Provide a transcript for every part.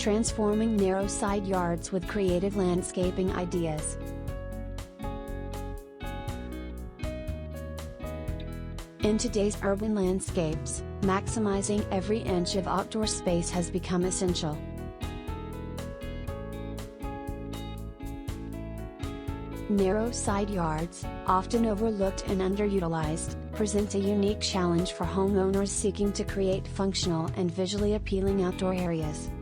transforming narrow side yards with creative landscaping ideas. In today's urban landscapes, maximizing every inch of outdoor space has become essential. Narrow side yards, often overlooked and underutilized, present a unique challenge for homeowners seeking to create functional and visually appealing outdoor areas.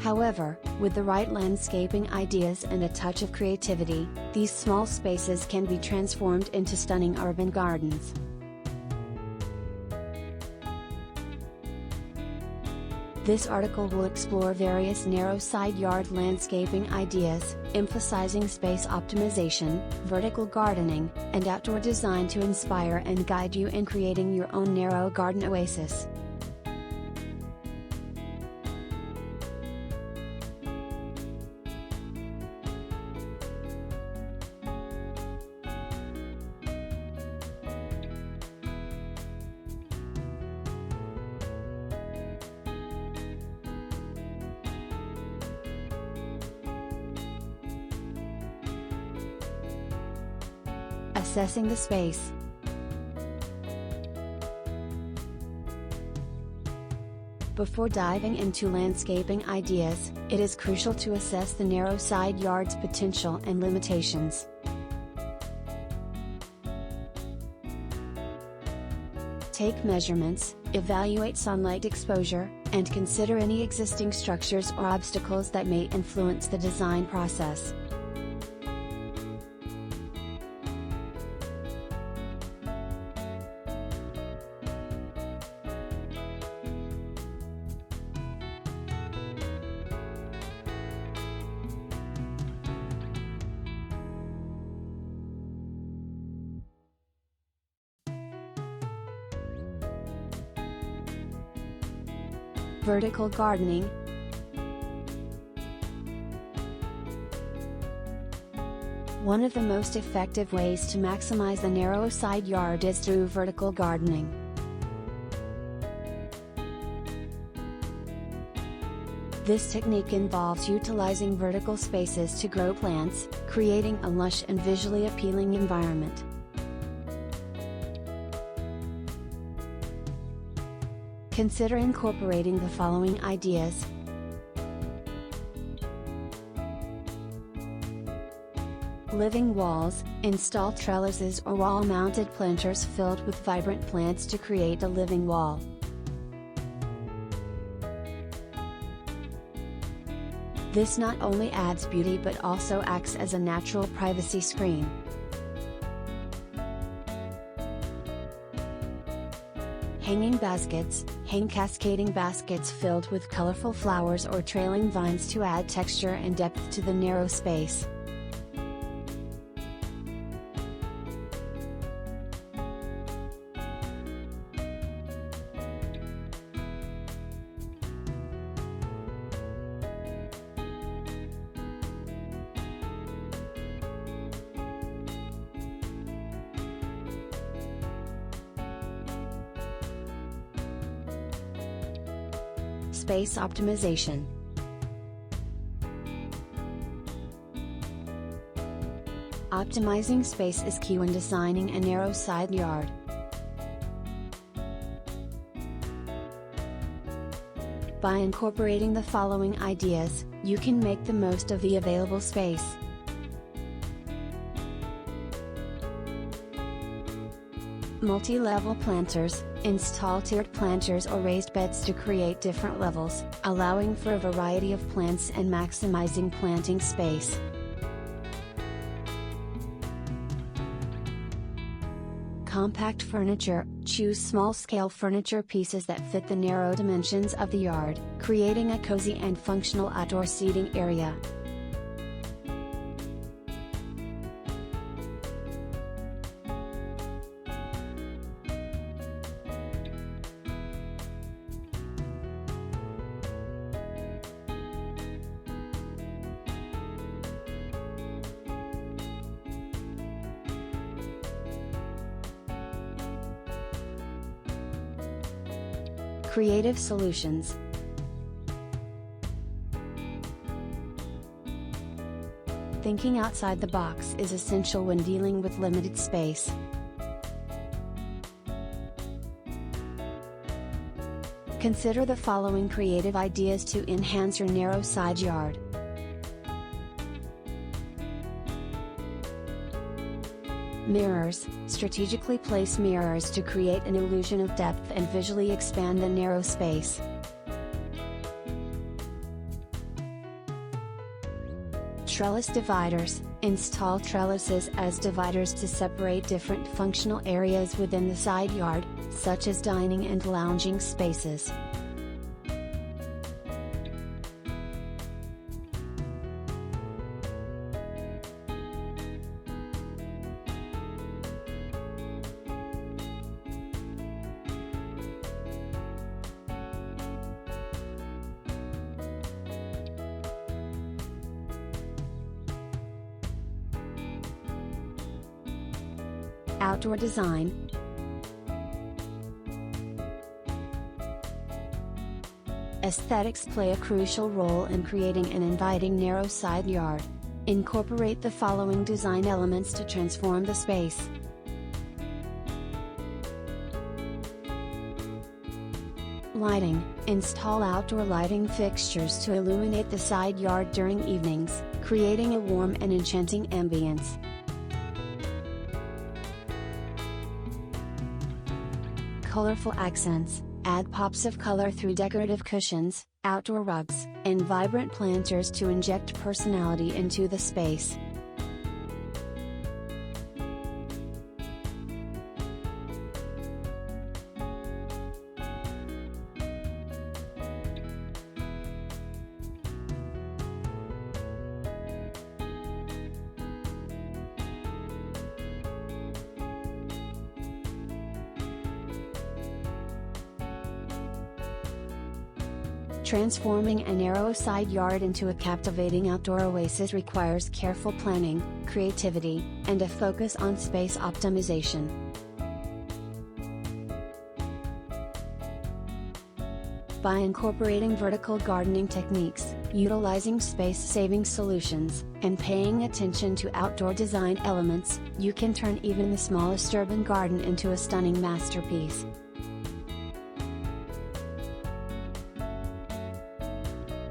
However, with the right landscaping ideas and a touch of creativity, these small spaces can be transformed into stunning urban gardens. This article will explore various narrow side yard landscaping ideas, emphasizing space optimization, vertical gardening, and outdoor design to inspire and guide you in creating your own narrow garden oasis. Assessing the space. Before diving into landscaping ideas, it is crucial to assess the narrow side yard's potential and limitations. Take measurements, evaluate sunlight exposure, and consider any existing structures or obstacles that may influence the design process. Vertical gardening. One of the most effective ways to maximize the narrow side yard is through vertical gardening. This technique involves utilizing vertical spaces to grow plants, creating a lush and visually appealing environment. Consider incorporating the following ideas. Living walls. Install trellises or wall-mounted planters filled with vibrant plants to create a living wall. This not only adds beauty but also acts as a natural privacy screen. Hanging baskets. Hang cascading baskets filled with colorful flowers or trailing vines to add texture and depth to the narrow space. Space optimization. Optimizing space is key when designing a narrow side yard. By incorporating the following ideas, you can make the most of the available space. Multi-level planters. Install tiered planters or raised beds to create different levels, allowing for a variety of plants and maximizing planting space. Compact furniture. Choose small-scale furniture pieces that fit the narrow dimensions of the yard, creating a cozy and functional outdoor seating area. Creative solutions. Thinking outside the box is essential when dealing with limited space. Consider the following creative ideas to enhance your narrow side yard. Mirrors. Strategically place mirrors to create an illusion of depth and visually expand the narrow space. Trellis dividers. Install trellises as dividers to separate different functional areas within the side yard, such as dining and lounging spaces. Outdoor design. Aesthetics play a crucial role in creating an inviting narrow side yard. Incorporate the following design elements to transform the space. Lighting. Install outdoor lighting fixtures to illuminate the side yard during evenings, creating a warm and enchanting ambience. Colorful accents. Add pops of color through decorative cushions, outdoor rugs, and vibrant planters to inject personality into the space. Transforming a narrow side yard into a captivating outdoor oasis requires careful planning, creativity, and a focus on space optimization. By incorporating vertical gardening techniques, utilizing space-saving solutions, and paying attention to outdoor design elements, you can turn even the smallest urban garden into a stunning masterpiece.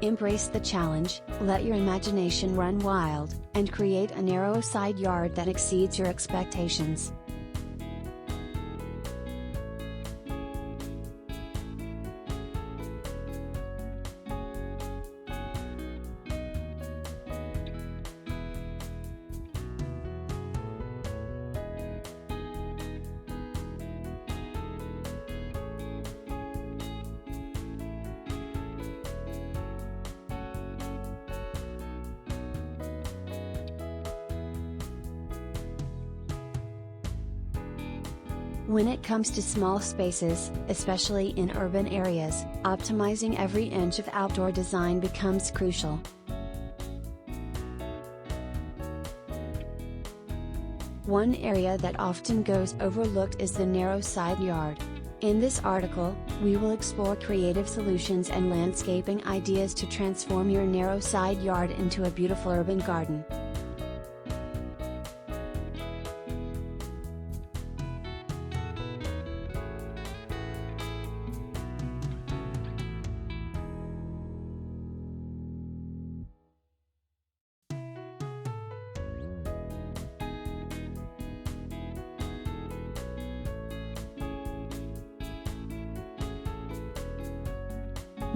Embrace the challenge, let your imagination run wild, and create a narrow side yard that exceeds your expectations. When it comes to small spaces, especially in urban areas, optimizing every inch of outdoor design becomes crucial. One area that often goes overlooked is the narrow side yard. In this article, we will explore creative solutions and landscaping ideas to transform your narrow side yard into a beautiful urban garden.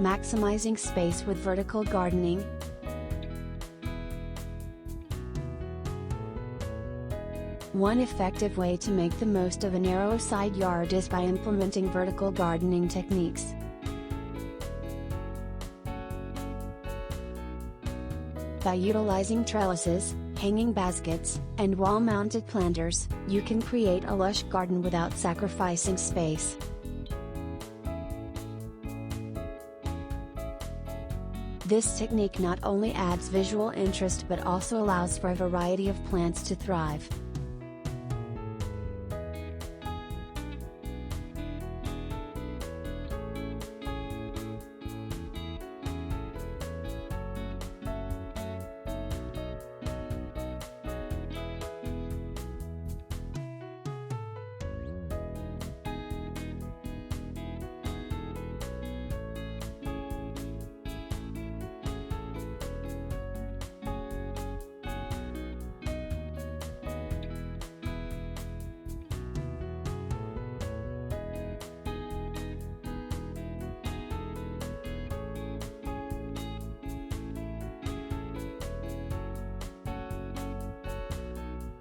Maximizing space with vertical gardening. One effective way to make the most of a narrow side yard is by implementing vertical gardening techniques. By utilizing trellises, hanging baskets, and wall-mounted planters, you can create a lush garden without sacrificing space. This technique not only adds visual interest but also allows for a variety of plants to thrive.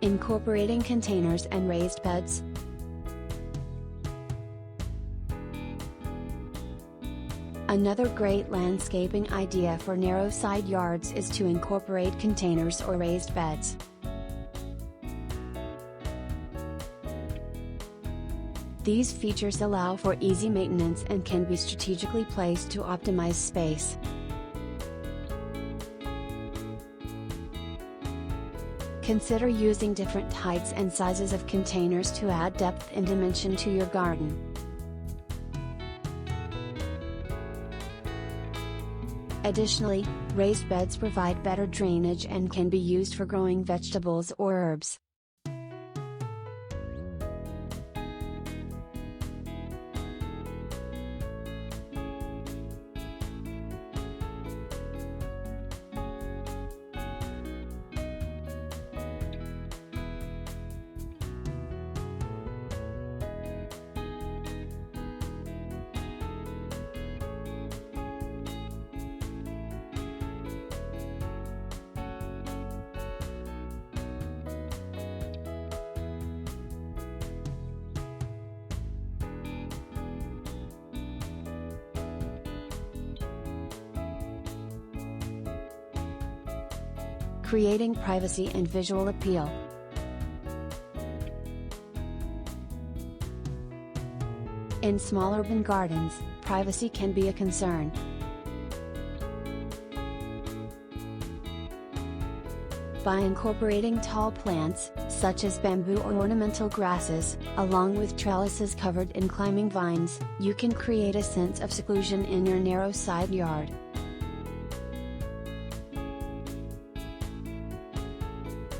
Incorporating containers and raised beds. Another great landscaping idea for narrow side yards is to incorporate containers or raised beds. These features allow for easy maintenance and can be strategically placed to optimize space. Consider using different heights and sizes of containers to add depth and dimension to your garden. Additionally, raised beds provide better drainage and can be used for growing vegetables or herbs. Creating privacy and visual appeal. In small urban gardens, privacy can be a concern. By incorporating tall plants, such as bamboo or ornamental grasses, along with trellises covered in climbing vines, you can create a sense of seclusion in your narrow side yard.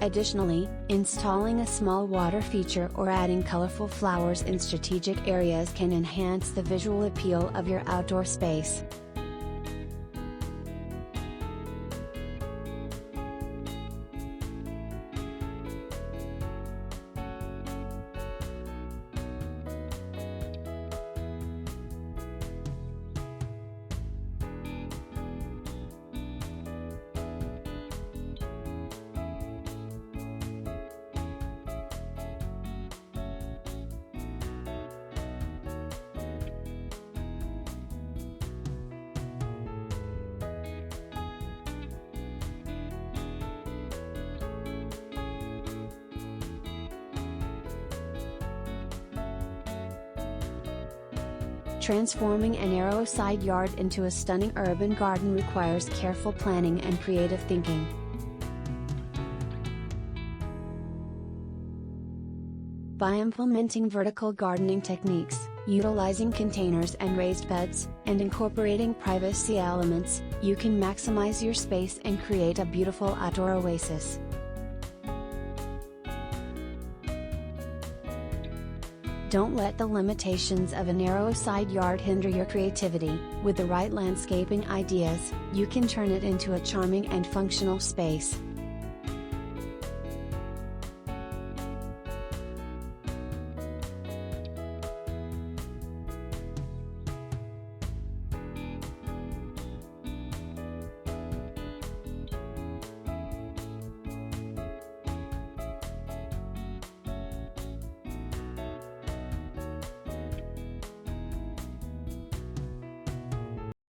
Additionally, installing a small water feature or adding colorful flowers in strategic areas can enhance the visual appeal of your outdoor space. Transforming a narrow side yard into a stunning urban garden requires careful planning and creative thinking. By implementing vertical gardening techniques, utilizing containers and raised beds, and incorporating privacy elements, you can maximize your space and create a beautiful outdoor oasis. Don't let the limitations of a narrow side yard hinder your creativity. With the right landscaping ideas, you can turn it into a charming and functional space.